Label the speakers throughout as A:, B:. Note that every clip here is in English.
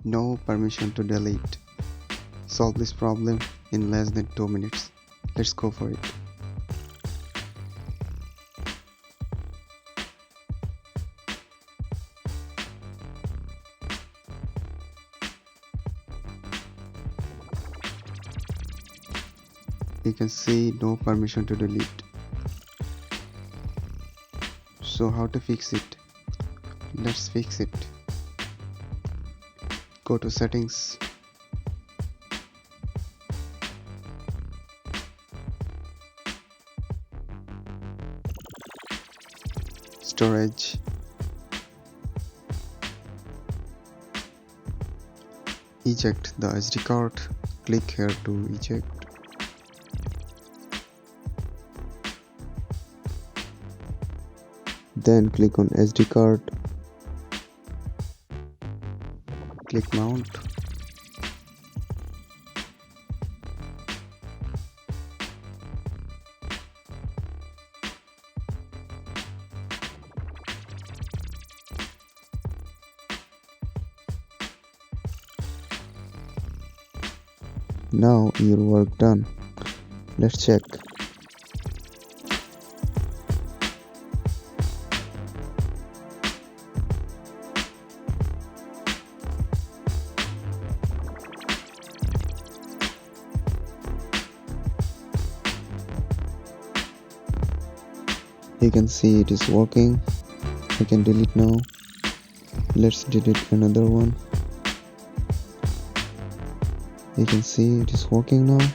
A: No permission to delete. Solve this problem in less than 2 minutes. Let's go for it. You can see no permission to delete. So how to fix it? Let's fix it. Go to settings. Storage. Eject the SD card. Click here to eject. Then click on SD card. Click mount. Now your work done. Let's check. You can see it is working. I can delete now. Let's delete another one. You can see it is working now.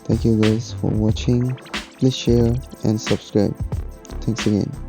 A: Thank you guys for watching. Please share and subscribe. Thanks again.